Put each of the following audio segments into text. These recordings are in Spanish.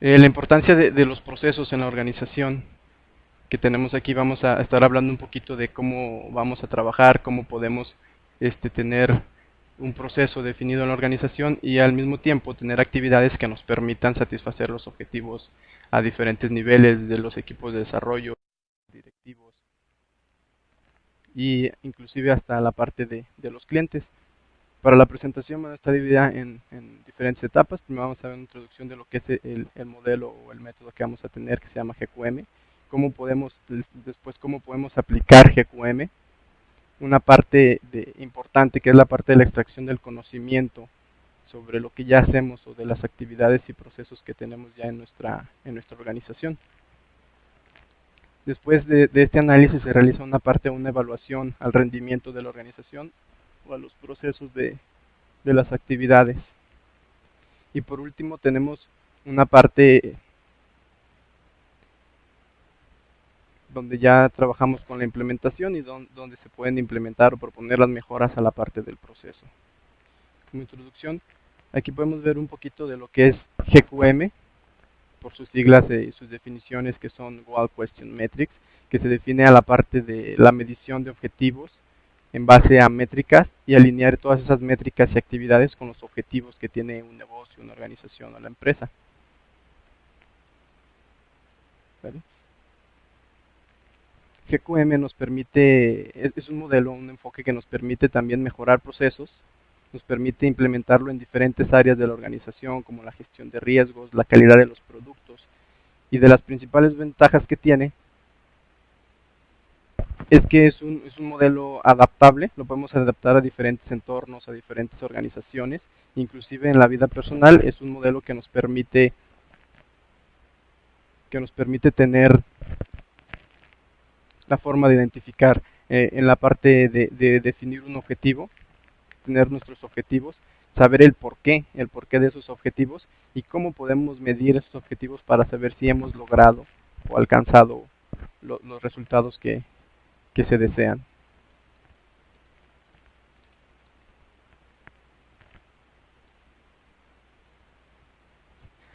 La importancia de los procesos en la organización que tenemos aquí. Vamos a estar hablando un poquito de cómo vamos a trabajar, cómo podemos tener un proceso definido en la organización y al mismo tiempo tener actividades que nos permitan satisfacer los objetivos a diferentes niveles de los equipos de desarrollo, directivos y inclusive hasta la parte de los clientes. Para la presentación está dividida en diferentes etapas. Primero vamos a ver una introducción de lo que es el modelo o el método que vamos a tener, que se llama GQM. Después cómo podemos aplicar GQM. Una parte importante que es la parte de la extracción del conocimiento sobre lo que ya hacemos o de las actividades y procesos que tenemos ya en nuestra organización. Después de este análisis se realiza una evaluación al rendimiento de la organización o a los procesos de las actividades. Y por último tenemos una parte donde ya trabajamos con la implementación y donde se pueden implementar o proponer las mejoras a la parte del proceso. Como introducción, aquí podemos ver un poquito de lo que es GQM, por sus siglas y sus definiciones, que son Goal Question Metrics, que se define a la parte de la medición de objetivos en base a métricas y alinear todas esas métricas y actividades con los objetivos que tiene un negocio, una organización o la empresa. ¿Vale? GQM nos permite, es un modelo, un enfoque que nos permite también mejorar procesos, nos permite implementarlo en diferentes áreas de la organización, como la gestión de riesgos, la calidad de los productos, y de las principales ventajas que tiene es que es un modelo adaptable, lo podemos adaptar a diferentes entornos, a diferentes organizaciones, inclusive en la vida personal. Es un modelo que nos permite tener la forma de identificar en la parte de definir un objetivo, tener nuestros objetivos, saber el porqué de esos objetivos y cómo podemos medir esos objetivos para saber si hemos logrado o alcanzado los resultados que se desean.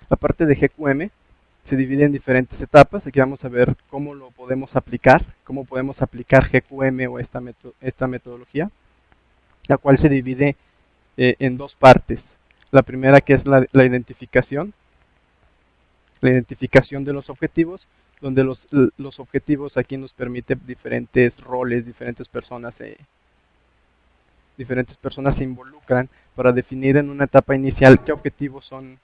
La parte de GQM se divide en diferentes etapas. Aquí vamos a ver cómo lo podemos aplicar, cómo podemos aplicar GQM o esta metodología, la cual se divide en dos partes. La primera, que es la identificación de los objetivos, donde los objetivos aquí nos permite diferentes roles, diferentes personas se involucran para definir en una etapa inicial qué objetivos son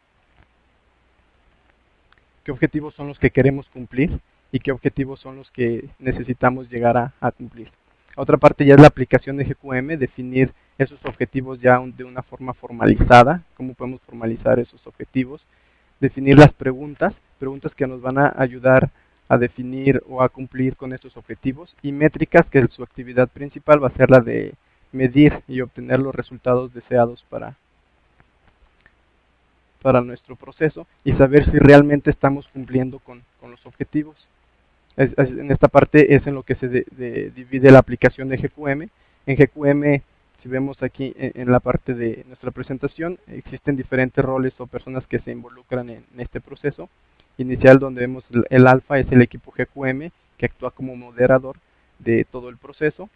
los que queremos cumplir y qué objetivos son los que necesitamos llegar a cumplir. Otra parte ya es la aplicación de GQM, definir esos objetivos ya de una forma formalizada, cómo podemos formalizar esos objetivos, definir las preguntas que nos van a ayudar a definir o a cumplir con estos objetivos, y métricas, que su actividad principal va a ser la de medir y obtener los resultados deseados para nuestro proceso y saber si realmente estamos cumpliendo con los objetivos. En esta parte es en lo que se divide la aplicación de GQM. En GQM, si vemos aquí en la parte de nuestra presentación, existen diferentes roles o personas que se involucran en este proceso. Inicial, donde vemos el alfa, es el equipo GQM, que actúa como moderador de todo el proceso.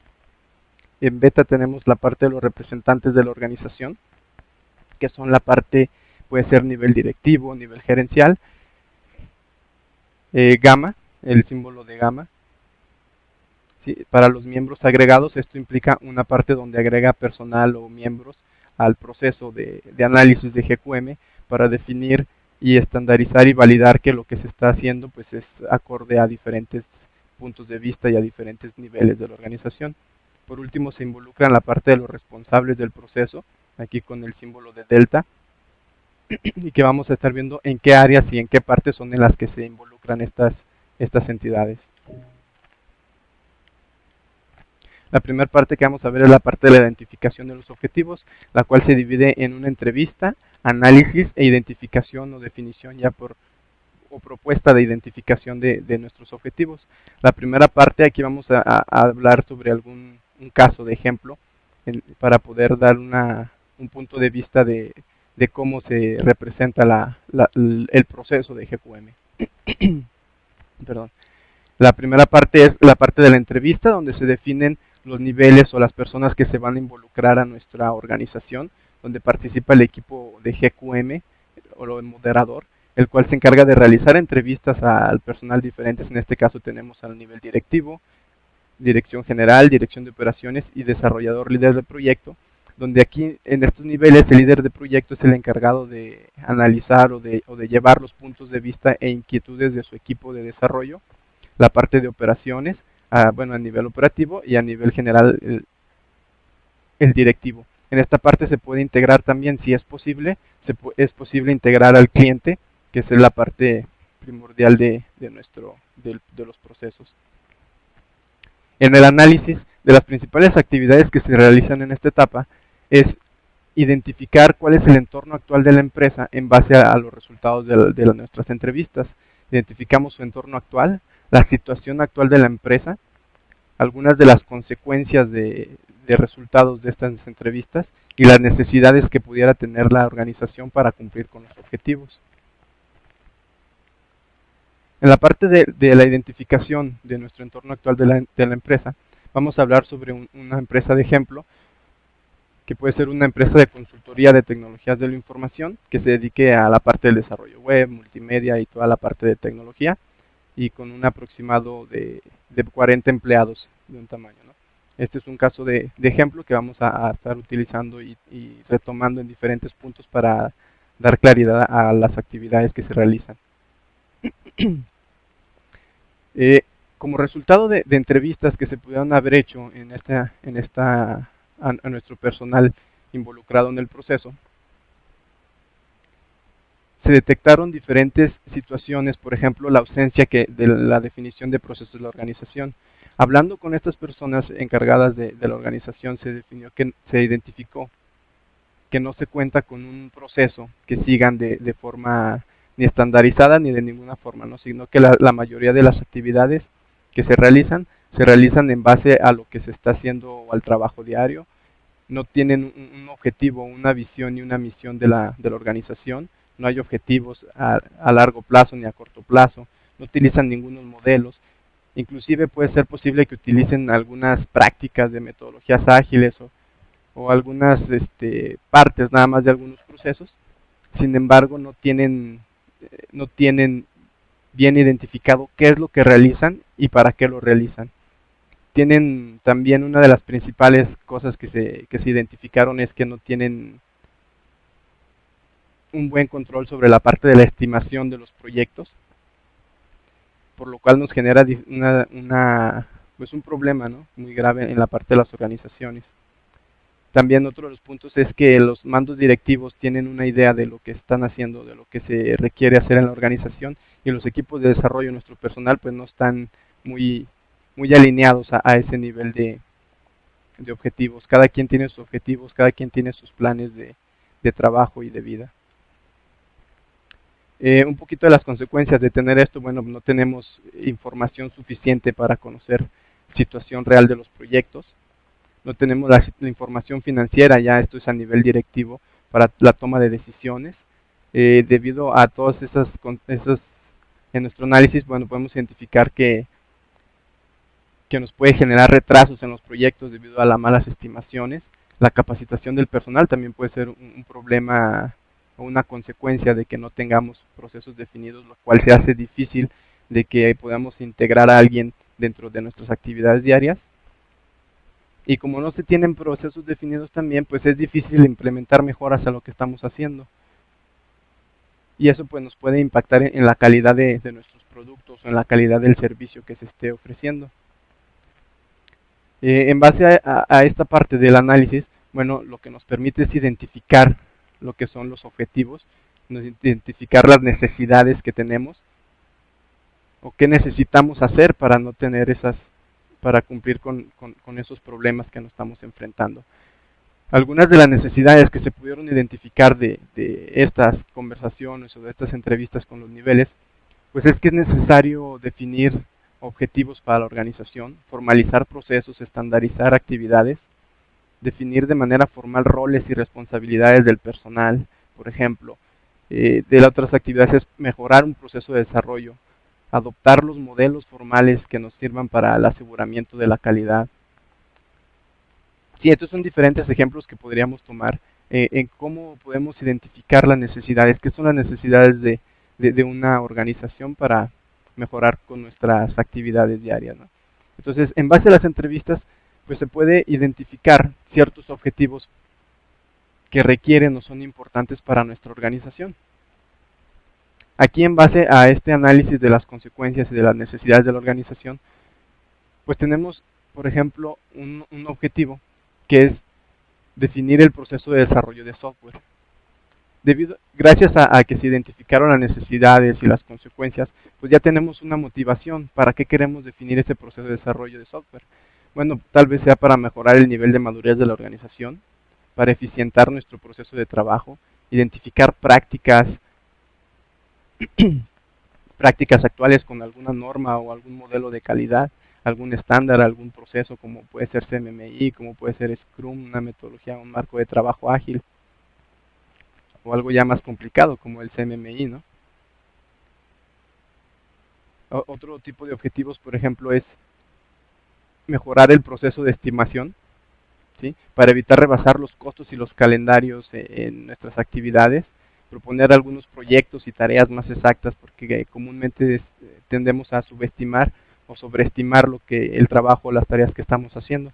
En beta tenemos la parte de los representantes de la organización, que son la parte, puede ser nivel directivo, nivel gerencial. Gamma, el símbolo de gamma. ¿Sí? Para los miembros agregados, esto implica una parte donde agrega personal o miembros al proceso de análisis de GQM para definir y estandarizar y validar que lo que se está haciendo pues es acorde a diferentes puntos de vista y a diferentes niveles de la organización. Por último, se involucra en la parte de los responsables del proceso, aquí con el símbolo de delta, y que vamos a estar viendo en qué áreas y en qué partes son en las que se involucran estas entidades. La primera parte que vamos a ver es la parte de la identificación de los objetivos, la cual se divide en una entrevista, análisis e identificación o definición ya o propuesta de identificación de nuestros objetivos. La primera parte, aquí vamos a hablar sobre un caso de ejemplo para poder dar un punto de vista de de cómo se representa el proceso de GQM. Perdón. La primera parte es la parte de la entrevista, donde se definen los niveles o las personas que se van a involucrar a nuestra organización, donde participa el equipo de GQM o el moderador, el cual se encarga de realizar entrevistas al personal diferentes. En este caso tenemos al nivel directivo, dirección general, dirección de operaciones y desarrollador líder de proyecto, donde aquí en estos niveles el líder de proyecto es el encargado de analizar o de llevar los puntos de vista e inquietudes de su equipo de desarrollo, la parte de operaciones, a nivel operativo, y a nivel general el directivo. En esta parte se puede integrar también, si es posible, es posible integrar al cliente, que es la parte primordial de los procesos. En el análisis de las principales actividades que se realizan en esta etapa es identificar cuál es el entorno actual de la empresa en base a los resultados de nuestras entrevistas. Identificamos su entorno actual, la situación actual de la empresa, algunas de las consecuencias de resultados de estas entrevistas y las necesidades que pudiera tener la organización para cumplir con los objetivos. En la parte de la identificación de nuestro entorno actual de la empresa, vamos a hablar sobre una empresa de ejemplo, que puede ser una empresa de consultoría de tecnologías de la información, que se dedique a la parte del desarrollo web, multimedia y toda la parte de tecnología, y con un aproximado de 40 empleados de un tamaño, ¿no? Este es un caso de ejemplo que vamos a estar utilizando y retomando en diferentes puntos para dar claridad a las actividades que se realizan. Como resultado de entrevistas que se pudieron haber hecho a nuestro personal involucrado en el proceso, se detectaron diferentes situaciones, por ejemplo, la ausencia de la definición de procesos de la organización. Hablando con estas personas encargadas de la organización, se identificó que no se cuenta con un proceso que sigan de forma ni estandarizada ni de ninguna forma, ¿no? Sino que la mayoría de las actividades que se realizan en base a lo que se está haciendo o al trabajo diario. No tienen un objetivo, una visión y una misión de la organización. No hay objetivos a largo plazo ni a corto plazo. No utilizan ningunos modelos. Inclusive puede ser posible que utilicen algunas prácticas de metodologías ágiles o algunas partes nada más de algunos procesos. Sin embargo, no tienen bien identificado qué es lo que realizan y para qué lo realizan. Tienen también una de las principales cosas que se identificaron es que no tienen un buen control sobre la parte de la estimación de los proyectos, por lo cual nos genera un problema, ¿no?, muy grave en la parte de las organizaciones. También otro de los puntos es que los mandos directivos tienen una idea de lo que están haciendo, de lo que se requiere hacer en la organización, y los equipos de desarrollo, nuestro personal, pues no están muy alineados a ese nivel de objetivos. Cada quien tiene sus objetivos, cada quien tiene sus planes de trabajo y de vida. Un poquito de las consecuencias de tener esto: bueno, no tenemos información suficiente para conocer la situación real de los proyectos. No tenemos la información financiera, ya esto es a nivel directivo, para la toma de decisiones. Debido a todas esas, en nuestro análisis, bueno, podemos identificar que nos puede generar retrasos en los proyectos debido a las malas estimaciones. La capacitación del personal también puede ser un problema o una consecuencia de que no tengamos procesos definidos, lo cual se hace difícil de que podamos integrar a alguien dentro de nuestras actividades diarias. Y como no se tienen procesos definidos también, pues es difícil implementar mejoras a lo que estamos haciendo. Y eso pues nos puede impactar en la calidad de nuestros productos o en la calidad del servicio que se esté ofreciendo. En base a esta parte del análisis, bueno, lo que nos permite es identificar lo que son los objetivos, identificar las necesidades que tenemos o qué necesitamos hacer para no tener para cumplir con esos problemas que nos estamos enfrentando. Algunas de las necesidades que se pudieron identificar de estas conversaciones o de estas entrevistas con los niveles, pues es que es necesario definir objetivos para la organización, formalizar procesos, estandarizar actividades, definir de manera formal roles y responsabilidades del personal, por ejemplo. De las otras actividades es mejorar un proceso de desarrollo, adoptar los modelos formales que nos sirvan para el aseguramiento de la calidad. Sí, estos son diferentes ejemplos que podríamos tomar en cómo podemos identificar las necesidades, qué son las necesidades de una organización para mejorar con nuestras actividades diarias, ¿no? Entonces, en base a las entrevistas, pues se puede identificar ciertos objetivos que requieren o son importantes para nuestra organización. Aquí, en base a este análisis de las consecuencias y de las necesidades de la organización, pues tenemos, por ejemplo, un objetivo que es definir el proceso de desarrollo de software. Gracias a que se identificaron las necesidades y las consecuencias, pues ya tenemos una motivación para qué queremos definir ese proceso de desarrollo de software. Bueno, tal vez sea para mejorar el nivel de madurez de la organización, para eficientar nuestro proceso de trabajo, identificar prácticas actuales con alguna norma o algún modelo de calidad, algún estándar, algún proceso, como puede ser CMMI, como puede ser Scrum, una metodología, un marco de trabajo ágil, o algo ya más complicado como el CMMI, ¿no? Otro tipo de objetivos, por ejemplo, es mejorar el proceso de estimación, ¿sí? Para evitar rebasar los costos y los calendarios en nuestras actividades, proponer algunos proyectos y tareas más exactas, porque comúnmente tendemos a subestimar o sobreestimar el trabajo o las tareas que estamos haciendo.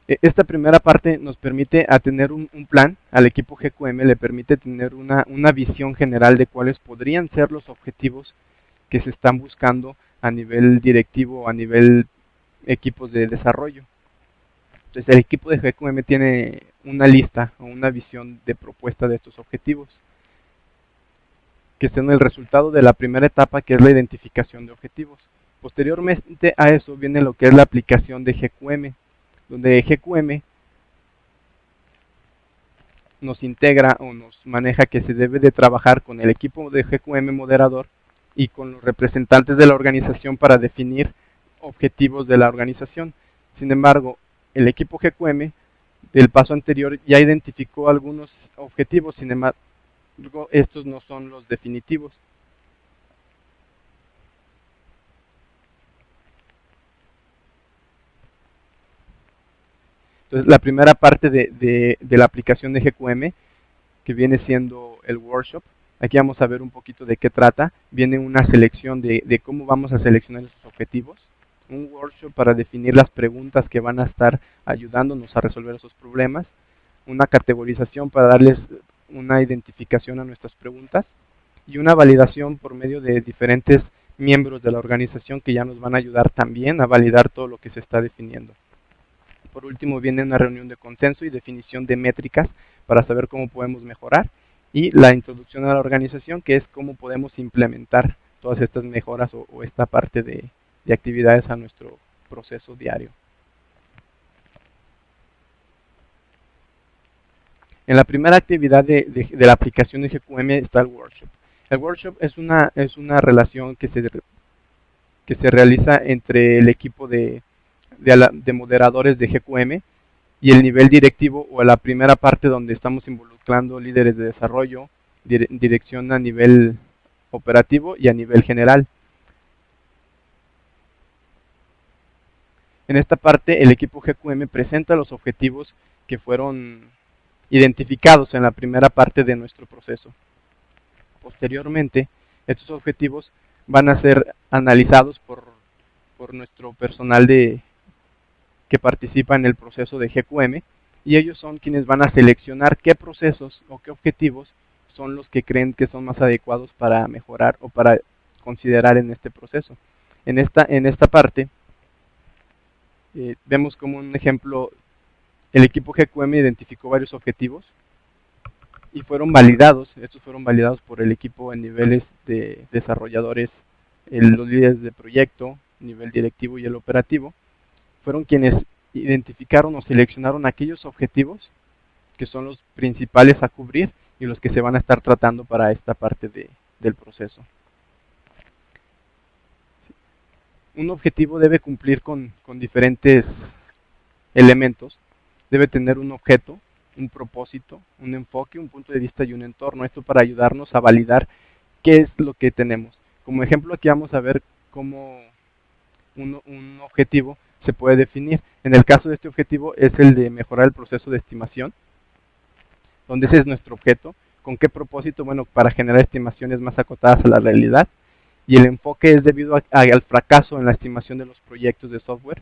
Esta primera parte nos permite a tener un plan, al equipo GQM le permite tener una visión general de cuáles podrían ser los objetivos que se están buscando a nivel directivo o a nivel equipos de desarrollo. Entonces el equipo de GQM tiene una lista o una visión de propuesta de estos objetivos, que son el resultado de la primera etapa, que es la identificación de objetivos. Posteriormente a eso viene lo que es la aplicación de GQM, donde GQM nos integra o nos maneja que se debe de trabajar con el equipo de GQM moderador y con los representantes de la organización para definir objetivos de la organización. Sin embargo, el equipo GQM del paso anterior ya identificó algunos objetivos, sin embargo, estos no son los definitivos. Entonces, la primera parte de la aplicación de GQM, que viene siendo el workshop, aquí vamos a ver un poquito de qué trata. Viene una selección de cómo vamos a seleccionar esos objetivos, un workshop para definir las preguntas que van a estar ayudándonos a resolver esos problemas, una categorización para darles una identificación a nuestras preguntas y una validación por medio de diferentes miembros de la organización que ya nos van a ayudar también a validar todo lo que se está definiendo. Por último viene una reunión de consenso y definición de métricas para saber cómo podemos mejorar, y la introducción a la organización, que es cómo podemos implementar todas estas mejoras o esta parte de actividades a nuestro proceso diario. En la primera actividad de la aplicación de GQM está el workshop. El workshop es una relación que se realiza entre el equipo de moderadores de GQM y el nivel directivo, o la primera parte donde estamos involucrando líderes de desarrollo, dirección a nivel operativo y a nivel general. En esta parte el equipo GQM presenta los objetivos que fueron identificados en la primera parte de nuestro proceso. Posteriormente, estos objetivos van a ser analizados por nuestro personal que participa en el proceso de GQM, y ellos son quienes van a seleccionar qué procesos o qué objetivos son los que creen que son más adecuados para mejorar o para considerar en este proceso. En esta parte vemos como un ejemplo, el equipo GQM identificó varios objetivos y fueron validados. Estos fueron validados por el equipo en niveles de desarrolladores, los líderes de proyecto, nivel directivo y el operativo. Fueron quienes identificaron o seleccionaron aquellos objetivos que son los principales a cubrir y los que se van a estar tratando para esta parte del proceso. Un objetivo debe cumplir con diferentes elementos. Debe tener un objeto, un propósito, un enfoque, un punto de vista y un entorno. Esto para ayudarnos a validar qué es lo que tenemos. Como ejemplo, aquí vamos a ver cómo un objetivo se puede definir. En el caso de este objetivo es el de mejorar el proceso de estimación, donde ese es nuestro objeto. ¿Con qué propósito? Bueno, para generar estimaciones más acotadas a la realidad. Y el enfoque es debido al fracaso en la estimación de los proyectos de software.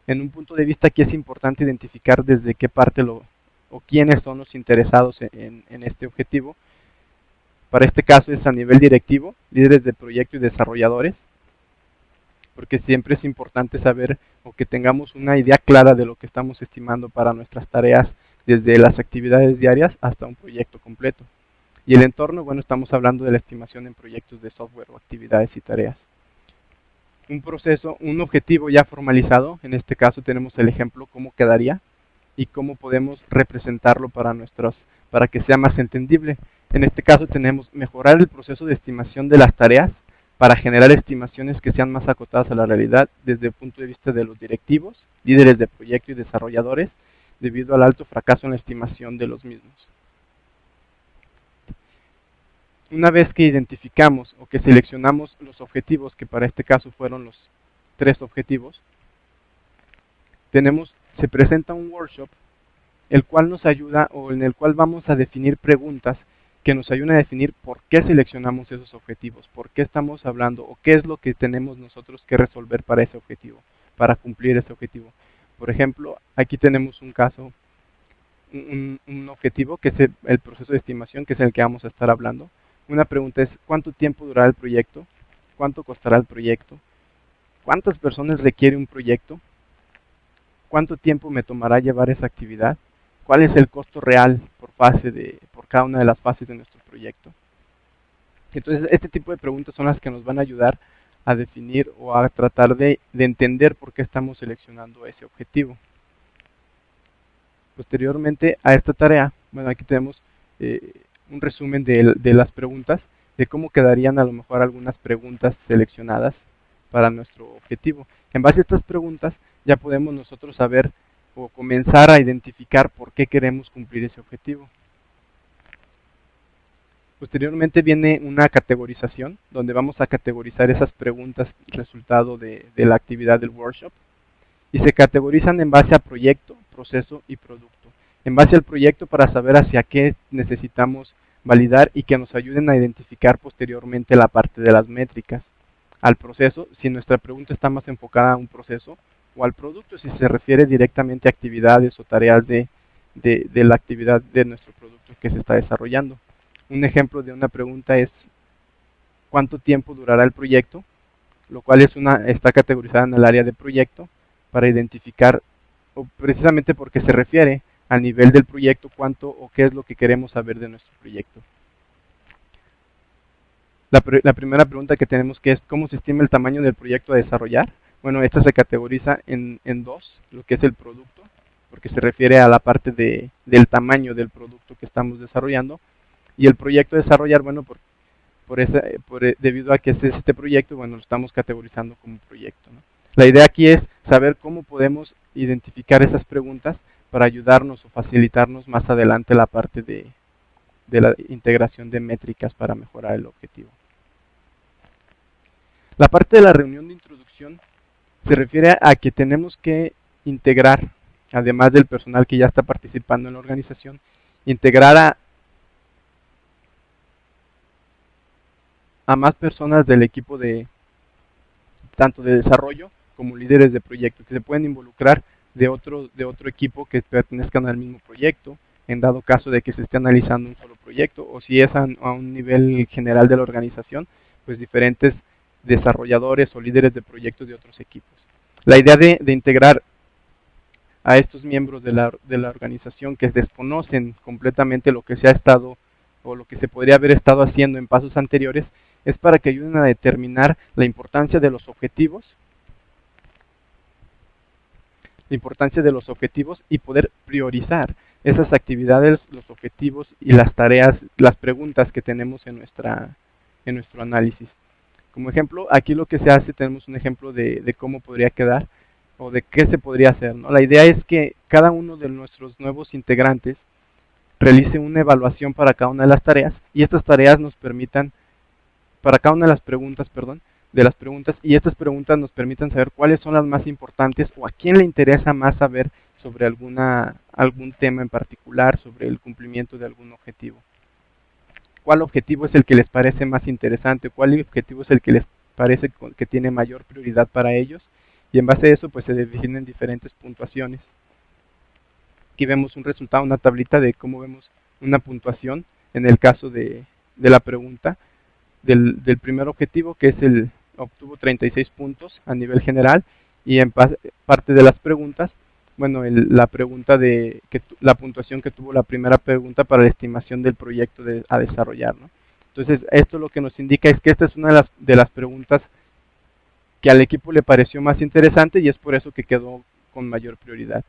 En un punto de vista aquí es importante identificar desde qué parte o quiénes son los interesados en este objetivo. Para este caso es a nivel directivo, líderes de proyecto y desarrolladores, porque siempre es importante saber o que tengamos una idea clara de lo que estamos estimando para nuestras tareas, desde las actividades diarias hasta un proyecto completo. Y el entorno, bueno, estamos hablando de la estimación en proyectos de software o actividades y tareas. Un proceso, un objetivo ya formalizado, en este caso tenemos el ejemplo cómo quedaría y cómo podemos representarlo para que sea más entendible. En este caso tenemos mejorar el proceso de estimación de las tareas para generar estimaciones que sean más acotadas a la realidad desde el punto de vista de los directivos, líderes de proyecto y desarrolladores, debido al alto fracaso en la estimación de los mismos. Una vez que identificamos o que seleccionamos los objetivos, que para este caso fueron los 3 objetivos, se presenta un workshop, el cual nos ayuda o en el cual vamos a definir preguntas que nos ayudan a definir por qué seleccionamos esos objetivos, por qué estamos hablando o qué es lo que tenemos nosotros que resolver para ese objetivo, para cumplir ese objetivo. Por ejemplo, aquí tenemos un caso, un objetivo que es el proceso de estimación, que es el que vamos a estar hablando. Una pregunta es, ¿cuánto tiempo durará el proyecto? ¿Cuánto costará el proyecto? ¿Cuántas personas requiere un proyecto? ¿Cuánto tiempo me tomará llevar esa actividad? ¿Cuál es el costo real por cada una de las fases de nuestro proyecto? Entonces, este tipo de preguntas son las que nos van a ayudar a definir o a tratar de entender por qué estamos seleccionando ese objetivo. Posteriormente a esta tarea, bueno, aquí tenemos un resumen de las preguntas, de cómo quedarían a lo mejor algunas preguntas seleccionadas para nuestro objetivo. En base a estas preguntas ya podemos nosotros saber o comenzar a identificar por qué queremos cumplir ese objetivo. Posteriormente viene una categorización, donde vamos a categorizar esas preguntas resultado de la actividad del workshop, y se categorizan en base a proyecto, proceso y producto. En base al proyecto para saber hacia qué necesitamos validar y que nos ayuden a identificar posteriormente la parte de las métricas. Al proceso, si nuestra pregunta está más enfocada a un proceso, o al producto, si se refiere directamente a actividades o tareas de la actividad de nuestro producto que se está desarrollando. Un ejemplo de una pregunta es ¿cuánto tiempo durará el proyecto? Lo cual está categorizada en el área de proyecto para identificar, o precisamente porque se refiere al nivel del proyecto, cuánto o qué es lo que queremos saber de nuestro proyecto. La primera pregunta que tenemos que es ¿cómo se estima el tamaño del proyecto a desarrollar? Bueno, esta se categoriza en 2, lo que es el producto, porque se refiere a la parte del tamaño del producto que estamos desarrollando, y el proyecto a desarrollar, bueno, debido a que es este proyecto, bueno, lo estamos categorizando como proyecto, ¿no? La idea aquí es saber cómo podemos identificar esas preguntas para ayudarnos o facilitarnos más adelante la parte de la integración de métricas para mejorar el objetivo. La parte de la reunión de introducción se refiere a que tenemos que integrar, además del personal que ya está participando en la organización, integrar a más personas del equipo tanto de desarrollo como líderes de proyecto, que se pueden involucrar de otro equipo que pertenezcan al mismo proyecto, en dado caso de que se esté analizando un solo proyecto, o si es a un nivel general de la organización, pues diferentes desarrolladores o líderes de proyectos de otros equipos. La idea de integrar a estos miembros de la organización que desconocen completamente lo que se ha estado o lo que se podría haber estado haciendo en pasos anteriores, es para que ayuden a determinar la importancia de los objetivos, y poder priorizar esas actividades, los objetivos y las tareas, las preguntas que tenemos en nuestro análisis. Como ejemplo, aquí lo que se hace, tenemos un ejemplo de cómo podría quedar o de qué se podría hacer, ¿no? La idea es que cada uno de nuestros nuevos integrantes realice una evaluación para cada una de las tareas, y estas tareas nos permitan, para cada una de las preguntas, y estas preguntas nos permitan saber cuáles son las más importantes o a quién le interesa más saber sobre algún tema en particular, sobre el cumplimiento de algún objetivo. ¿Cuál objetivo es el que les parece más interesante? ¿Cuál objetivo es el que les parece que tiene mayor prioridad para ellos? Y en base a eso pues se definen diferentes puntuaciones. Aquí vemos un resultado, una tablita de cómo vemos una puntuación en el caso de la pregunta del primer objetivo, que es obtuvo 36 puntos a nivel general, y en parte de las preguntas, bueno, la puntuación que tuvo la primera pregunta para la estimación del proyecto a desarrollar, ¿no? Entonces, esto lo que nos indica es que esta es una de las preguntas que al equipo le pareció más interesante y es por eso que quedó con mayor prioridad.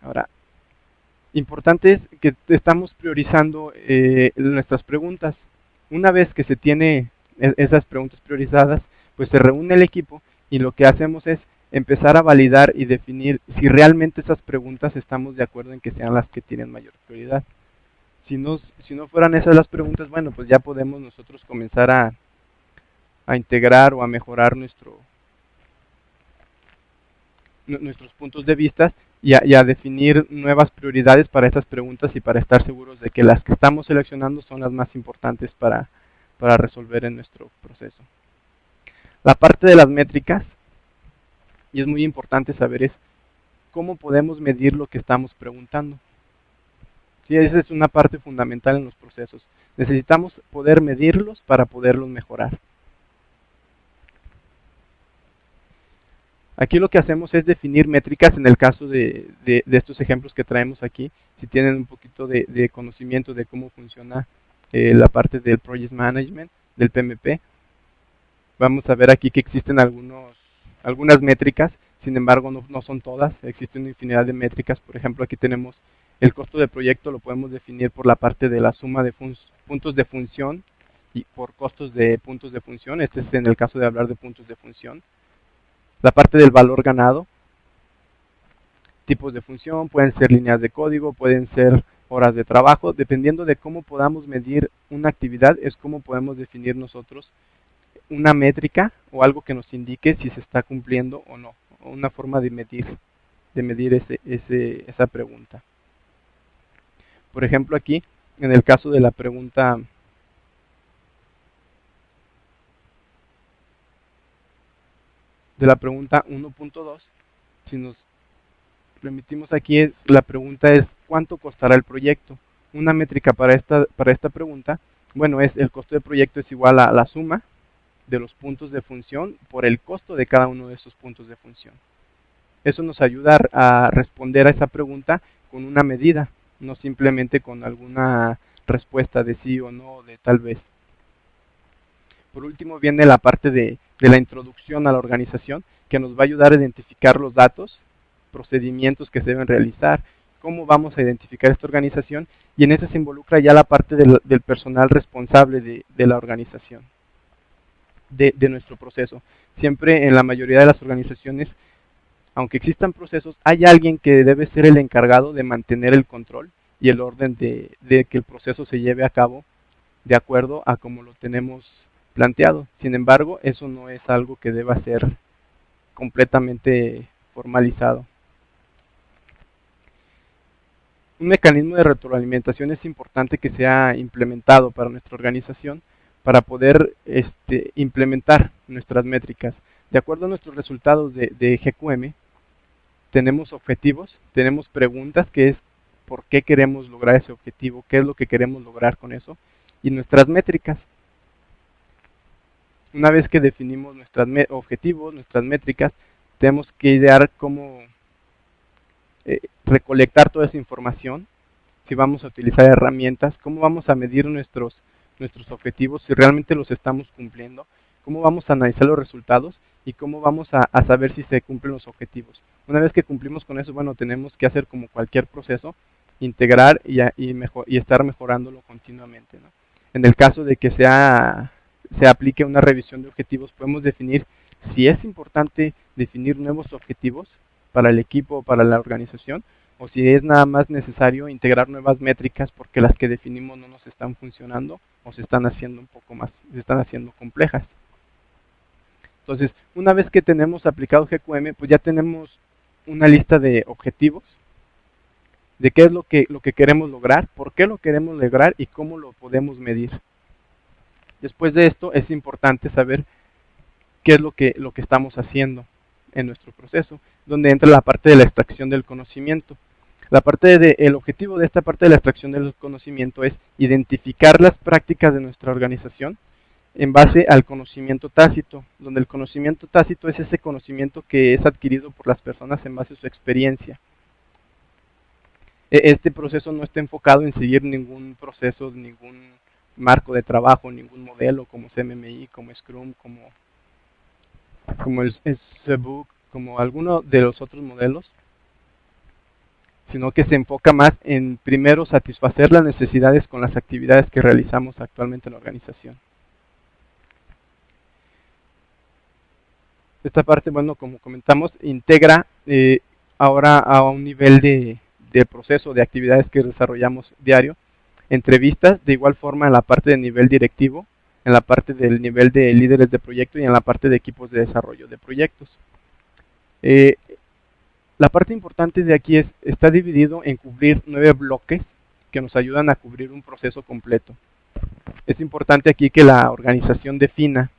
Ahora, importante es que estamos priorizando nuestras preguntas. Una vez que se tiene esas preguntas priorizadas, pues se reúne el equipo y lo que hacemos es empezar a validar y definir si realmente esas preguntas estamos de acuerdo en que sean las que tienen mayor prioridad. Si no fueran esas las preguntas, bueno, pues ya podemos nosotros comenzar a integrar o a mejorar nuestros puntos de vista y a definir nuevas prioridades para estas preguntas y para estar seguros de que las que estamos seleccionando son las más importantes para resolver en nuestro proceso. La parte de las métricas, y es muy importante saber, es cómo podemos medir lo que estamos preguntando. Sí, esa es una parte fundamental en los procesos. Necesitamos poder medirlos para poderlos mejorar. Aquí lo que hacemos es definir métricas en el caso de estos ejemplos que traemos aquí. Si tienen un poquito de conocimiento de cómo funciona la parte del Project Management, del PMP, vamos a ver aquí que existen algunas métricas, sin embargo no son todas, existen una infinidad de métricas. Por ejemplo, aquí tenemos el costo de proyecto, lo podemos definir por la parte de la suma de puntos de función y por costos de puntos de función. Este es en el caso de hablar de puntos de función. La parte del valor ganado, tipos de función, pueden ser líneas de código, pueden ser horas de trabajo, dependiendo de cómo podamos medir una actividad, es como podemos definir nosotros una métrica o algo que nos indique si se está cumpliendo o no, o una forma de medir esa pregunta. Por ejemplo, aquí, en el caso de la pregunta de la pregunta 1.2, si nos remitimos aquí, la pregunta es ¿cuánto costará el proyecto? Una métrica para esta pregunta, bueno, el costo del proyecto es igual a la suma de los puntos de función por el costo de cada uno de esos puntos de función. Eso nos ayuda a responder a esa pregunta con una medida, no simplemente con alguna respuesta de sí o no, de tal vez. Por último viene la parte de la introducción a la organización, que nos va a ayudar a identificar los datos, procedimientos que se deben realizar, cómo vamos a identificar esta organización, y en eso se involucra ya la parte del personal responsable de la organización, de nuestro proceso. Siempre en la mayoría de las organizaciones, aunque existan procesos, hay alguien que debe ser el encargado de mantener el control y el orden de que el proceso se lleve a cabo de acuerdo a como lo tenemos planteado. Sin embargo, eso no es algo que deba ser completamente formalizado. Un mecanismo de retroalimentación es importante que sea implementado para nuestra organización para poder implementar nuestras métricas. De acuerdo a nuestros resultados de GQM, tenemos objetivos, tenemos preguntas, que es por qué queremos lograr ese objetivo, qué es lo que queremos lograr con eso, y nuestras métricas. Una vez que definimos nuestros objetivos, nuestras métricas, tenemos que idear cómo recolectar toda esa información, si vamos a utilizar herramientas, cómo vamos a medir nuestros objetivos, si realmente los estamos cumpliendo, cómo vamos a analizar los resultados y cómo vamos a saber si se cumplen los objetivos. Una vez que cumplimos con eso, bueno, tenemos que hacer como cualquier proceso, integrar y estar mejorándolo continuamente, ¿no? En el caso de que se aplique una revisión de objetivos, podemos definir si es importante definir nuevos objetivos para el equipo o para la organización, o si es nada más necesario integrar nuevas métricas porque las que definimos no nos están funcionando o se están haciendo un poco más, se están haciendo complejas. Entonces, una vez que tenemos aplicado GQM, pues ya tenemos una lista de objetivos, de qué es lo que queremos lograr, por qué lo queremos lograr y cómo lo podemos medir. Después de esto, es importante saber qué es lo que estamos haciendo en nuestro proceso, donde entra la parte de la extracción del conocimiento. El objetivo de esta parte de la extracción del conocimiento es identificar las prácticas de nuestra organización en base al conocimiento tácito, donde el conocimiento tácito es ese conocimiento que es adquirido por las personas en base a su experiencia. Este proceso no está enfocado en seguir ningún proceso, ningún marco de trabajo, ningún modelo como CMMI, como Scrum, como el SBOOK, como alguno de los otros modelos, sino que se enfoca más en primero satisfacer las necesidades con las actividades que realizamos actualmente en la organización. Esta parte, bueno, como comentamos, integra ahora a un nivel de proceso de actividades que desarrollamos diario, entrevistas, de igual forma en la parte de nivel directivo, en la parte del nivel de líderes de proyecto y en la parte de equipos de desarrollo de proyectos. La parte importante de aquí está dividido en cubrir 9 bloques que nos ayudan a cubrir un proceso completo. Es importante aquí que la organización defina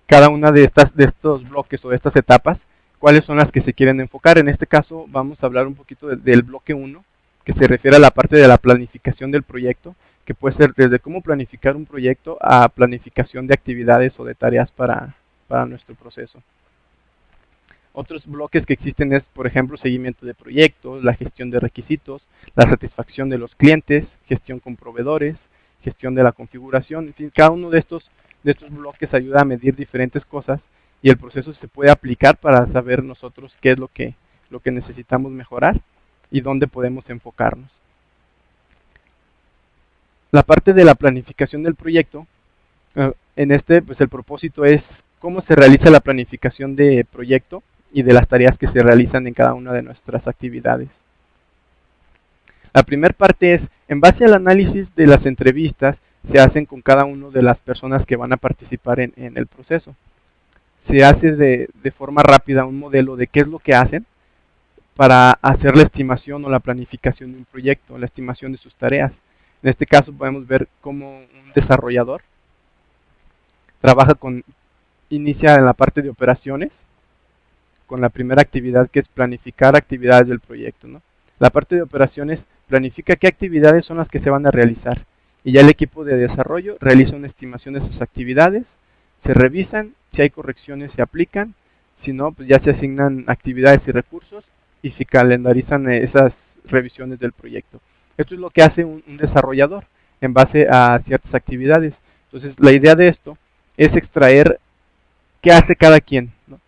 cada una de estos bloques o de estas etapas, cuáles son las que se quieren enfocar. En este caso vamos a hablar un poquito del bloque 1, que se refiere a la parte de la planificación del proyecto, que puede ser desde cómo planificar un proyecto a planificación de actividades o de tareas para nuestro proceso. Otros bloques que existen es, por ejemplo, seguimiento de proyectos, la gestión de requisitos, la satisfacción de los clientes, gestión con proveedores, gestión de la configuración. En fin, cada uno de estos bloques ayuda a medir diferentes cosas y el proceso se puede aplicar para saber nosotros qué es lo que necesitamos mejorar y dónde podemos enfocarnos. La parte de la planificación del proyecto, pues el propósito es cómo se realiza la planificación de proyecto y de las tareas que se realizan en cada una de nuestras actividades. La primera parte es, en base al análisis de las entrevistas, se hacen con cada una de las personas que van a participar en el proceso. Se hace de forma rápida un modelo de qué es lo que hacen para hacer la estimación o la planificación de un proyecto, la estimación de sus tareas. En este caso podemos ver cómo un desarrollador inicia en la parte de operaciones, con la primera actividad que es planificar actividades del proyecto, ¿no? La parte de operaciones planifica qué actividades son las que se van a realizar y ya el equipo de desarrollo realiza una estimación de sus actividades, se revisan, si hay correcciones se aplican, si no, pues ya se asignan actividades y recursos y se calendarizan esas revisiones del proyecto. Esto es lo que hace un desarrollador en base a ciertas actividades. Entonces la idea de esto es extraer qué hace cada quien, ¿no?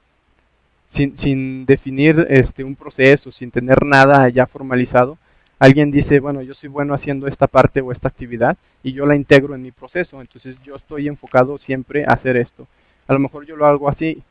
Sin definir un proceso, sin tener nada ya formalizado, alguien dice, bueno, yo soy bueno haciendo esta parte o esta actividad y yo la integro en mi proceso, entonces yo estoy enfocado siempre a hacer esto. A lo mejor yo lo hago así,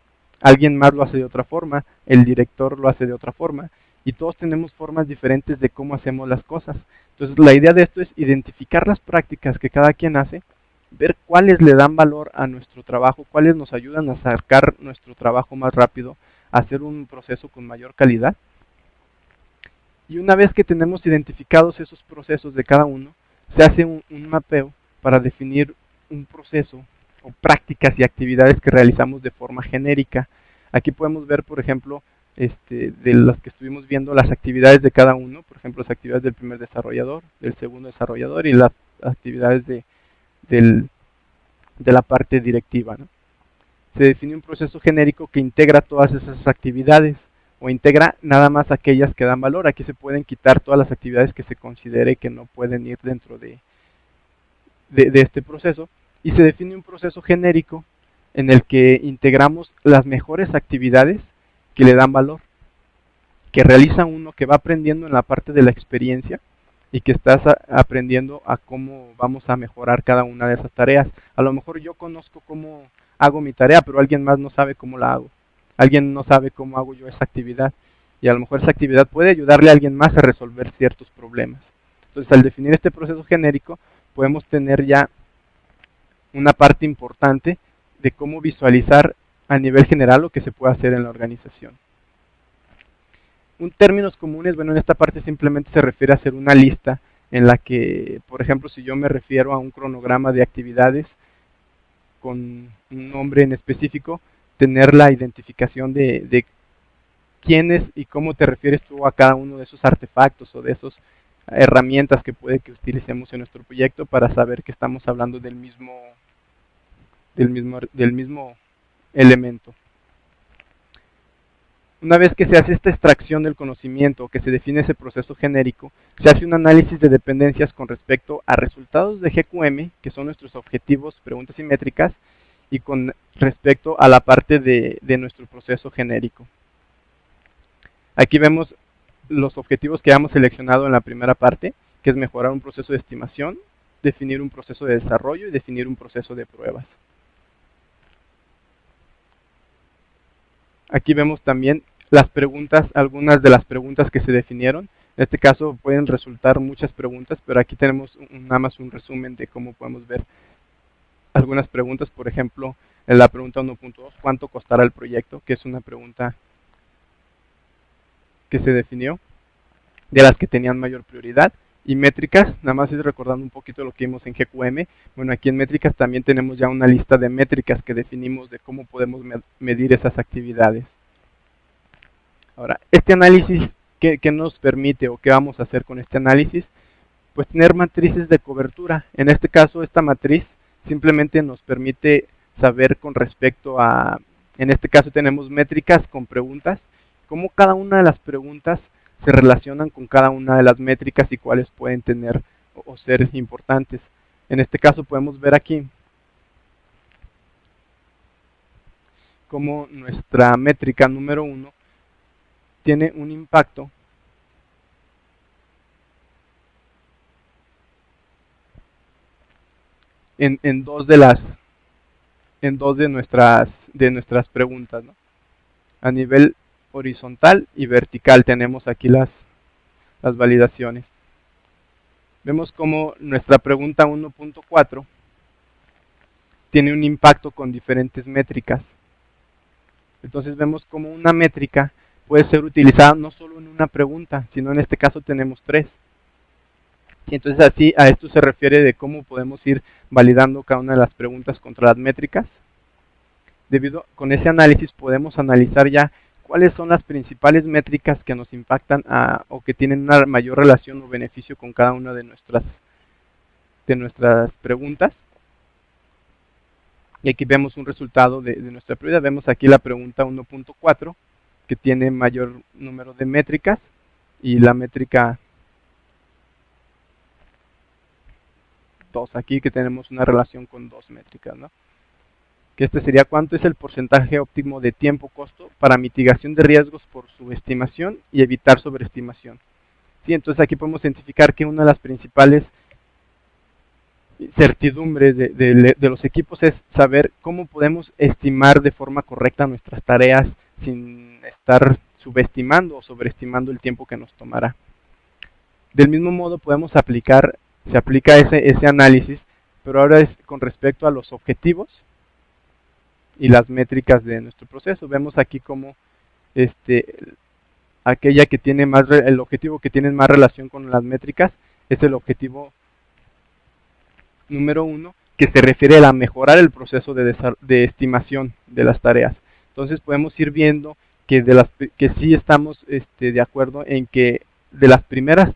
alguien más lo hace de otra forma, el director lo hace de otra forma, y todos tenemos formas diferentes de cómo hacemos las cosas. Entonces la idea de esto es identificar las prácticas que cada quien hace, ver cuáles le dan valor a nuestro trabajo, cuáles nos ayudan a sacar nuestro trabajo más rápido, hacer un proceso con mayor calidad. Y una vez que tenemos identificados esos procesos de cada uno, se hace un mapeo para definir un proceso o prácticas y actividades que realizamos de forma genérica. Aquí podemos ver, por ejemplo, de las que estuvimos viendo, las actividades de cada uno, por ejemplo, las actividades del primer desarrollador, del segundo desarrollador y las actividades de la parte directiva, ¿no? Se define un proceso genérico que integra todas esas actividades o integra nada más aquellas que dan valor. Aquí se pueden quitar todas las actividades que se considere que no pueden ir dentro de este proceso y se define un proceso genérico en el que integramos las mejores actividades que le dan valor, que realiza uno, que va aprendiendo en la parte de la experiencia y que estás aprendiendo a cómo vamos a mejorar cada una de esas tareas. A lo mejor yo conozco cómo hago mi tarea, pero alguien más no sabe cómo la hago. Alguien no sabe cómo hago yo esa actividad. y a lo mejor esa actividad puede ayudarle a alguien más a resolver ciertos problemas. Entonces, al definir este proceso genérico, podemos tener ya una parte importante de cómo visualizar a nivel general lo que se puede hacer en la organización. Un términos comunes, bueno, en esta parte simplemente se refiere a hacer una lista en la que, por ejemplo, si yo me refiero a un cronograma de actividades con un nombre en específico, tener la identificación de quiénes y cómo te refieres tú a cada uno de esos artefactos o de esas herramientas que puede que utilicemos en nuestro proyecto para saber que estamos hablando del mismo elemento. Una vez que se hace esta extracción del conocimiento, que se define ese proceso genérico, se hace un análisis de dependencias con respecto a resultados de GQM, que son nuestros objetivos, preguntas y métricas, y con respecto a la parte de nuestro proceso genérico. Aquí vemos los objetivos que hemos seleccionado en la primera parte, que es mejorar un proceso de estimación, definir un proceso de desarrollo y definir un proceso de pruebas. Aquí vemos también las preguntas, algunas de las preguntas que se definieron. En este caso pueden resultar muchas preguntas, pero aquí tenemos nada más un resumen de cómo podemos ver algunas preguntas. Por ejemplo, en la pregunta 1.2, ¿cuánto costará el proyecto? Que es una pregunta que se definió, de las que tenían mayor prioridad. Y métricas, nada más es recordando un poquito lo que vimos en GQM. Bueno, aquí en métricas también tenemos ya una lista de métricas que definimos de cómo podemos medir esas actividades. Ahora, este análisis, ¿qué nos permite o qué vamos a hacer con este análisis? Pues tener matrices de cobertura. En este caso, esta matriz simplemente nos permite saber con respecto a, en este caso tenemos métricas con preguntas, cómo cada una de las preguntas se relacionan con cada una de las métricas y cuáles pueden tener o ser importantes. En este caso podemos ver aquí cómo nuestra métrica número 1 tiene un impacto en dos de nuestras preguntas, ¿no? A nivel horizontal y vertical tenemos aquí las validaciones. Vemos como nuestra pregunta 1.4 tiene un impacto con diferentes métricas. Entonces vemos como una métrica puede ser utilizada no solo en una pregunta, sino en este caso tenemos 3. Y entonces así a esto se refiere de cómo podemos ir validando cada una de las preguntas contra las métricas. Con ese análisis podemos analizar ya cuáles son las principales métricas que nos impactan o que tienen una mayor relación o beneficio con cada una de nuestras preguntas. Y aquí vemos un resultado de nuestra prioridad. Vemos aquí la pregunta 1.4, que tiene mayor número de métricas, y la métrica 2 aquí, que tenemos una relación con 2 métricas, ¿no? Que este sería cuánto es el porcentaje óptimo de tiempo-costo para mitigación de riesgos por subestimación y evitar sobreestimación. Sí, entonces aquí podemos identificar que una de las principales certidumbres de los equipos es saber cómo podemos estimar de forma correcta nuestras tareas sin estar subestimando o sobreestimando el tiempo que nos tomará. Del mismo modo podemos se aplica ese análisis, pero ahora es con respecto a los objetivos y las métricas de nuestro proceso. Vemos aquí como aquella que tiene el objetivo que tiene más relación con las métricas es el objetivo número 1, que se refiere a mejorar el proceso de estimación de las tareas. Entonces podemos ir viendo que sí estamos de acuerdo en que de las primeras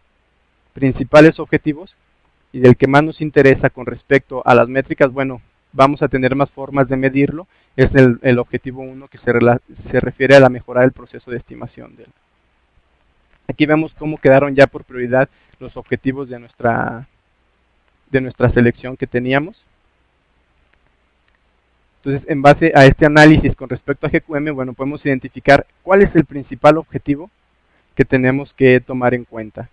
principales objetivos y del que más nos interesa con respecto a las métricas, bueno, vamos a tener más formas de medirlo, es el objetivo 1, que se refiere a mejorar el proceso de estimación. Aquí vemos cómo quedaron ya por prioridad los objetivos de nuestra selección que teníamos. Entonces, en base a este análisis con respecto a GQM, bueno, podemos identificar cuál es el principal objetivo que tenemos que tomar en cuenta.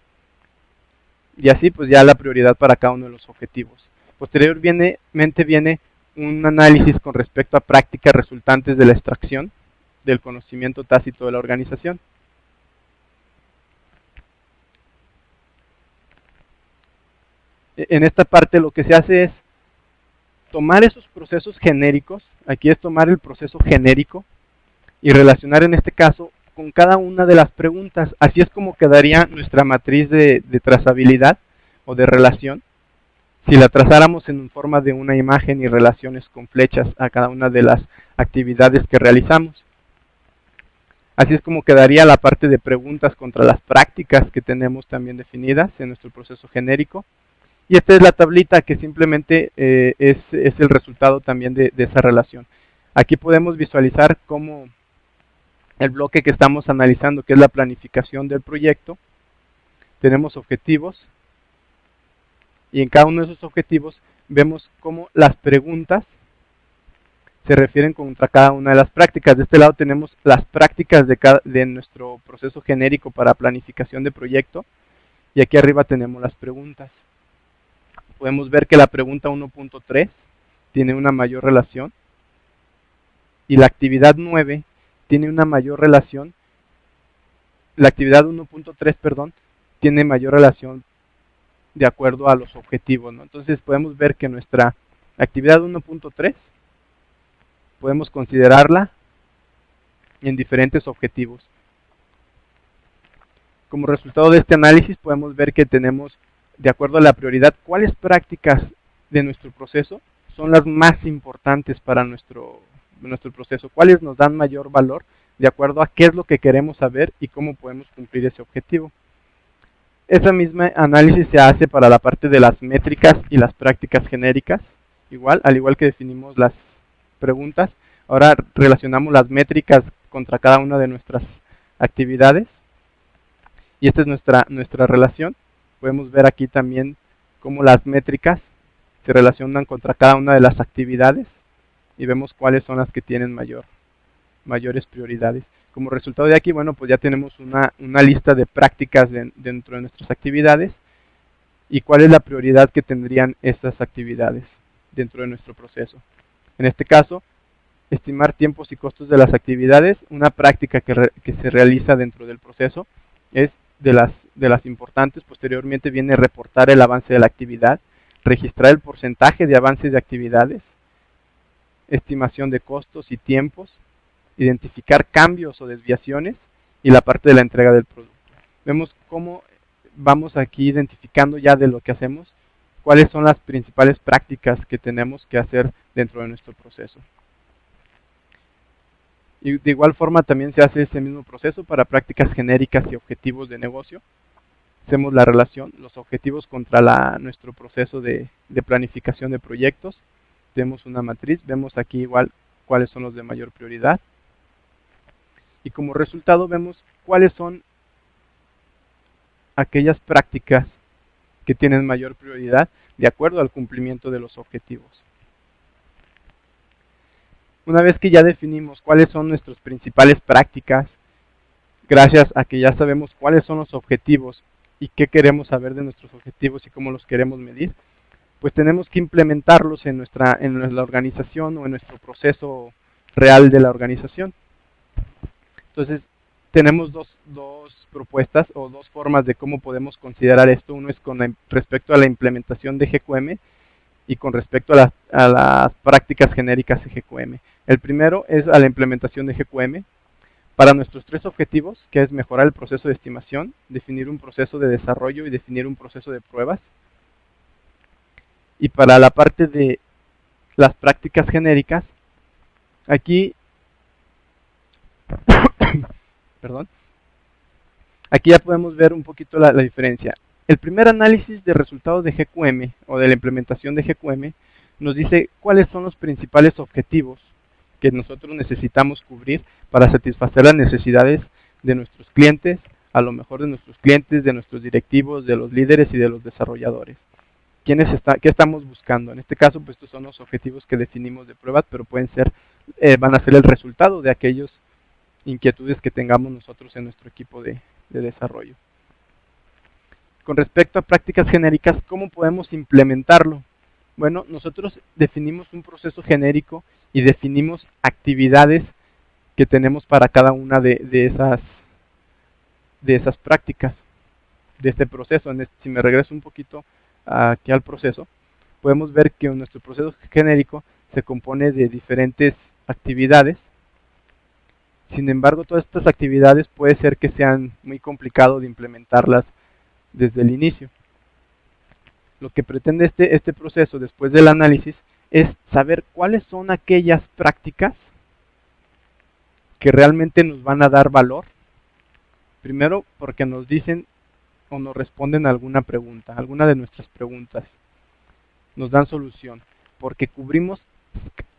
Y así, pues ya la prioridad para cada uno de los objetivos. Posteriormente viene un análisis con respecto a prácticas resultantes de la extracción del conocimiento tácito de la organización. En esta parte lo que se hace es tomar esos procesos genéricos, aquí es tomar el proceso genérico y relacionar en este caso con cada una de las preguntas. Así es como quedaría nuestra matriz de trazabilidad o de relación si la trazáramos en forma de una imagen y relaciones con flechas a cada una de las actividades que realizamos. Así es como quedaría la parte de preguntas contra las prácticas que tenemos también definidas en nuestro proceso genérico. Y esta es la tablita que simplemente es el resultado también de esa relación. Aquí podemos visualizar cómo el bloque que estamos analizando, que es la planificación del proyecto, tenemos objetivos, y en cada uno de esos objetivos vemos cómo las preguntas se refieren contra cada una de las prácticas. De este lado tenemos las prácticas de nuestro proceso genérico para planificación de proyecto, y aquí arriba tenemos las preguntas. Podemos ver que la pregunta 1.3 tiene una mayor relación, y la actividad 9 tiene una mayor relación, la actividad 1.3, perdón, tiene mayor relación de acuerdo a los objetivos, ¿no? Entonces podemos ver que nuestra actividad 1.3 podemos considerarla en diferentes objetivos. Como resultado de este análisis podemos ver que tenemos, de acuerdo a la prioridad, cuáles prácticas de nuestro proceso son las más importantes para nuestro proceso, cuáles nos dan mayor valor de acuerdo a qué es lo que queremos saber y cómo podemos cumplir ese objetivo. Ese mismo análisis se hace para la parte de las métricas y las prácticas genéricas, al igual que definimos las preguntas. Ahora relacionamos las métricas contra cada una de nuestras actividades, y esta es nuestra relación. Podemos ver aquí también cómo las métricas se relacionan contra cada una de las actividades, y vemos cuáles son las que tienen mayores prioridades. Como resultado de aquí, bueno, pues ya tenemos una lista de prácticas dentro de nuestras actividades, y cuál es la prioridad que tendrían estas actividades dentro de nuestro proceso. En este caso, estimar tiempos y costos de las actividades. Una práctica que se realiza dentro del proceso es de las importantes. Posteriormente viene reportar el avance de la actividad, registrar el porcentaje de avance de actividades, estimación de costos y tiempos, identificar cambios o desviaciones, y la parte de la entrega del producto. Vemos cómo vamos aquí identificando ya de lo que hacemos, cuáles son las principales prácticas que tenemos que hacer dentro de nuestro proceso. Y de igual forma también se hace ese mismo proceso para prácticas genéricas y objetivos de negocio. Hacemos la relación, los objetivos contra nuestro proceso de planificación de proyectos. Tenemos una matriz, vemos aquí igual cuáles son los de mayor prioridad. Y como resultado vemos cuáles son aquellas prácticas que tienen mayor prioridad de acuerdo al cumplimiento de los objetivos. Una vez que ya definimos cuáles son nuestras principales prácticas, gracias a que ya sabemos cuáles son los objetivos y qué queremos saber de nuestros objetivos y cómo los queremos medir, pues tenemos que implementarlos en nuestra organización o en nuestro proceso real de la organización. Entonces, tenemos dos propuestas o dos formas de cómo podemos considerar esto. Uno es con respecto a la implementación de GQM y con respecto a las prácticas genéricas de GQM. El primero es a la implementación de GQM para nuestros tres objetivos, que es mejorar el proceso de estimación, definir un proceso de desarrollo y definir un proceso de pruebas. Y para la parte de las prácticas genéricas, aquí perdón, aquí ya podemos ver un poquito la diferencia. El primer análisis de resultados de GQM o de la implementación de GQM nos dice cuáles son los principales objetivos que nosotros necesitamos cubrir para satisfacer las necesidades de nuestros clientes, a lo mejor de nuestros clientes, de nuestros directivos, de los líderes y de los desarrolladores. ¿Qué estamos buscando? En este caso, pues estos son los objetivos que definimos de pruebas, pero pueden ser, van a ser el resultado de aquellos inquietudes que tengamos nosotros en nuestro equipo de desarrollo. Con respecto a prácticas genéricas, ¿cómo podemos implementarlo? Bueno, nosotros definimos un proceso genérico y definimos actividades que tenemos para cada una de esas prácticas de este proceso. Si me regreso un poquito aquí al proceso, podemos ver que nuestro proceso genérico se compone de diferentes actividades. Sin embargo, todas estas actividades puede ser que sean muy complicado de implementarlas desde el inicio. Lo que pretende este proceso después del análisis es saber cuáles son aquellas prácticas que realmente nos van a dar valor. Primero, porque nos dicen o nos responden a alguna pregunta, alguna de nuestras preguntas. Nos dan solución, porque cubrimos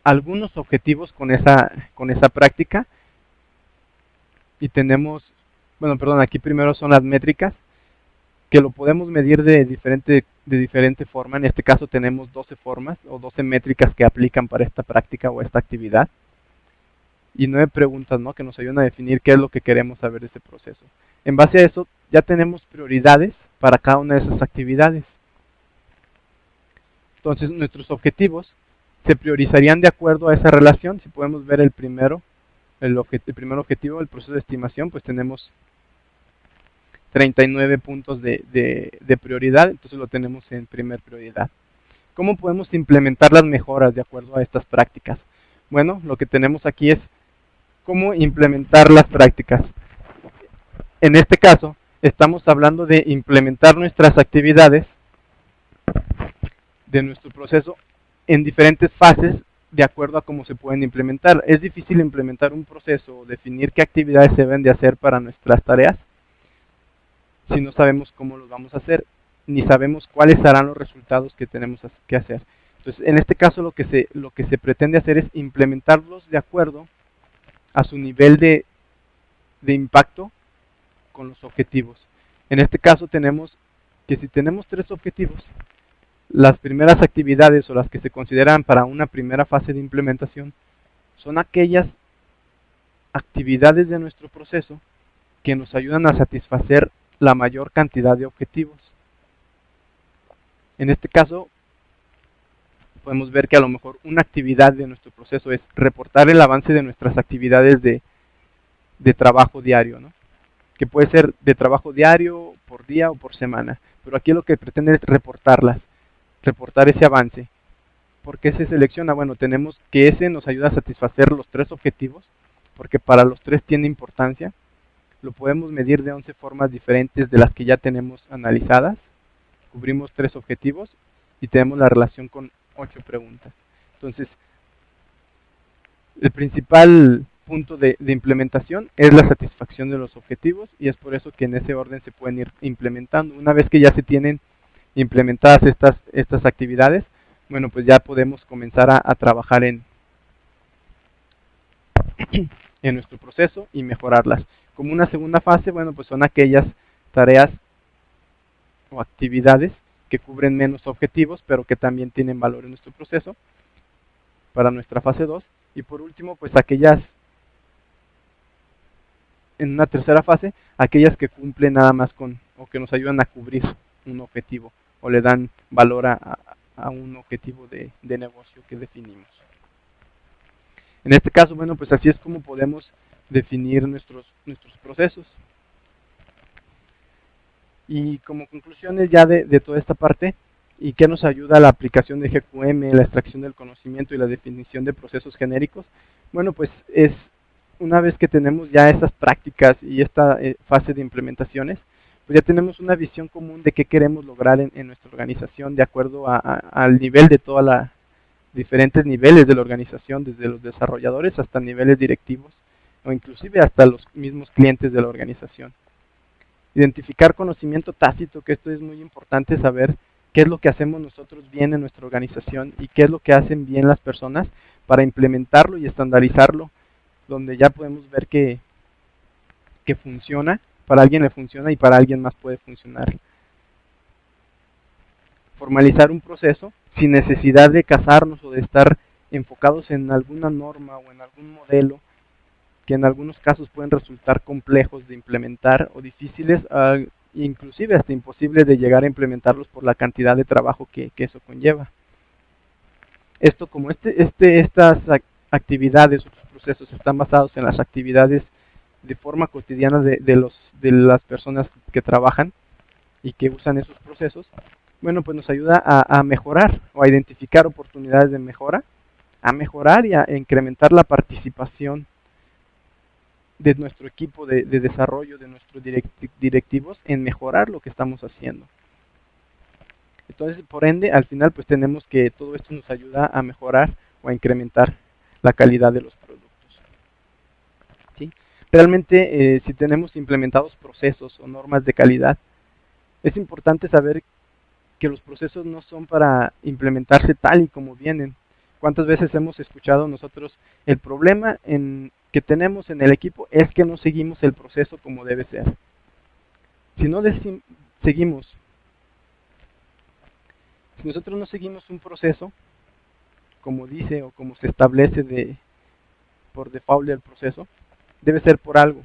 algunos objetivos con esa práctica y tenemos, bueno, perdón, aquí primero son las métricas, que lo podemos medir de diferente forma. En este caso tenemos 12 formas o 12 métricas que aplican para esta práctica o esta actividad. Y 9 preguntas, ¿no?, que nos ayudan a definir qué es lo que queremos saber de ese proceso. En base a eso, ya tenemos prioridades para cada una de esas actividades. Entonces, nuestros objetivos se priorizarían de acuerdo a esa relación. Si podemos ver el primer objetivo, el proceso de estimación, pues tenemos 39 puntos de prioridad, entonces lo tenemos en primer prioridad. ¿Cómo podemos implementar las mejoras de acuerdo a estas prácticas? Bueno, lo que tenemos aquí es cómo implementar las prácticas. En este caso, estamos hablando de implementar nuestras actividades de nuestro proceso en diferentes fases de acuerdo a cómo se pueden implementar. Es difícil implementar un proceso o definir qué actividades se deben de hacer para nuestras tareas si no sabemos cómo los vamos a hacer, ni sabemos cuáles serán los resultados que tenemos que hacer. Entonces, en este caso lo que se pretende hacer es implementarlos de acuerdo a su nivel de impacto con los objetivos. En este caso tenemos que si tenemos 3 objetivos, las primeras actividades o las que se consideran para una primera fase de implementación son aquellas actividades de nuestro proceso que nos ayudan a satisfacer la mayor cantidad de objetivos. En este caso, podemos ver que a lo mejor una actividad de nuestro proceso es reportar el avance de nuestras actividades de trabajo diario, ¿no?, que puede ser de trabajo diario, por día o por semana. Pero aquí lo que pretende es reportar ese avance. ¿Por qué se selecciona? Bueno, tenemos que ese nos ayuda a satisfacer los 3 objetivos, porque para los 3 tiene importancia. Lo podemos medir de 11 formas diferentes de las que ya tenemos analizadas. Cubrimos 3 objetivos y tenemos la relación con 8 preguntas. Entonces, el principal punto de implementación es la satisfacción de los objetivos, y es por eso que en ese orden se pueden ir implementando. Una vez que ya se tienen implementadas estas actividades, bueno, pues ya podemos comenzar a trabajar en nuestro proceso y mejorarlas. Como una segunda fase, bueno, pues son aquellas tareas o actividades que cubren menos objetivos, pero que también tienen valor en nuestro proceso para nuestra fase 2. Y por último, pues aquellas, en una tercera fase, aquellas que cumplen nada más o que nos ayudan a cubrir un objetivo, o le dan valor a un objetivo de negocio que definimos. En este caso, bueno, pues así es como podemos definir nuestros procesos. Y como conclusiones ya de toda esta parte, ¿y qué nos ayuda la aplicación de GQM, la extracción del conocimiento y la definición de procesos genéricos? Bueno, pues es una vez que tenemos ya esas prácticas y esta fase de implementaciones, pues ya tenemos una visión común de qué queremos lograr en nuestra organización, de acuerdo al nivel de todas las diferentes niveles de la organización, desde los desarrolladores hasta niveles directivos, o inclusive hasta los mismos clientes de la organización. Identificar conocimiento tácito, que esto es muy importante, saber qué es lo que hacemos nosotros bien en nuestra organización y qué es lo que hacen bien las personas para implementarlo y estandarizarlo, donde ya podemos ver que funciona, para alguien le funciona y para alguien más puede funcionar. Formalizar un proceso sin necesidad de casarnos o de estar enfocados en alguna norma o en algún modelo, que en algunos casos pueden resultar complejos de implementar o difíciles, inclusive hasta imposibles de llegar a implementarlos por la cantidad de trabajo que eso conlleva. Esto, como estas actividades o procesos están basados en las actividades de forma cotidiana de las personas que trabajan y que usan esos procesos, Bueno, pues nos ayuda a mejorar o a identificar oportunidades de mejora, a mejorar y a incrementar la participación de nuestro equipo de desarrollo, de nuestros directivos, en mejorar lo que estamos haciendo. Entonces, por ende, al final, pues tenemos que todo esto nos ayuda a mejorar o a incrementar la calidad de los productos. ¿Sí? Realmente, si tenemos implementados procesos o normas de calidad, es importante saber que los procesos no son para implementarse tal y como vienen. ¿Cuántas veces hemos escuchado nosotros el problema que tenemos en el equipo es que no seguimos el proceso como debe ser? Si no seguimos, si nosotros no seguimos un proceso como dice o como se establece por default del proceso, debe ser por algo.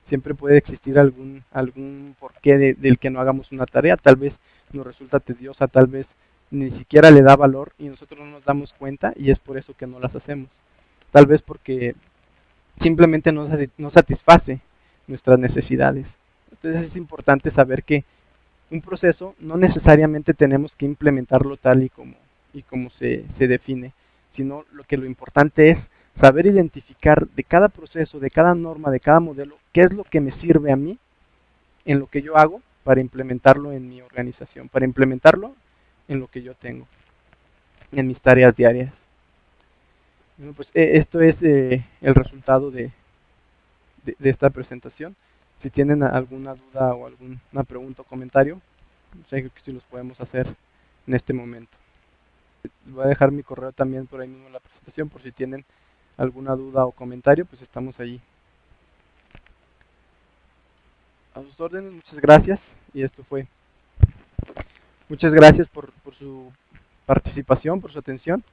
Siempre puede existir algún porqué del que no hagamos una tarea, tal vez nos resulta tediosa, tal vez ni siquiera le da valor y nosotros no nos damos cuenta y es por eso que no las hacemos. Tal vez porque simplemente no satisface nuestras necesidades. Entonces es importante saber que un proceso no necesariamente tenemos que implementarlo tal y como se define, sino lo importante es saber identificar de cada proceso, de cada norma, de cada modelo, qué es lo que me sirve a mí en lo que yo hago para implementarlo en mi organización, para implementarlo en lo que yo tengo, en mis tareas diarias. Bueno, pues esto es el resultado de esta presentación. Si tienen alguna duda o alguna pregunta o comentario, sé que sí los podemos hacer en este momento. Voy a dejar mi correo también por ahí mismo en la presentación, por si tienen alguna duda o comentario, pues estamos allí. A sus órdenes, muchas gracias, y esto fue. Muchas gracias por su participación, por su atención.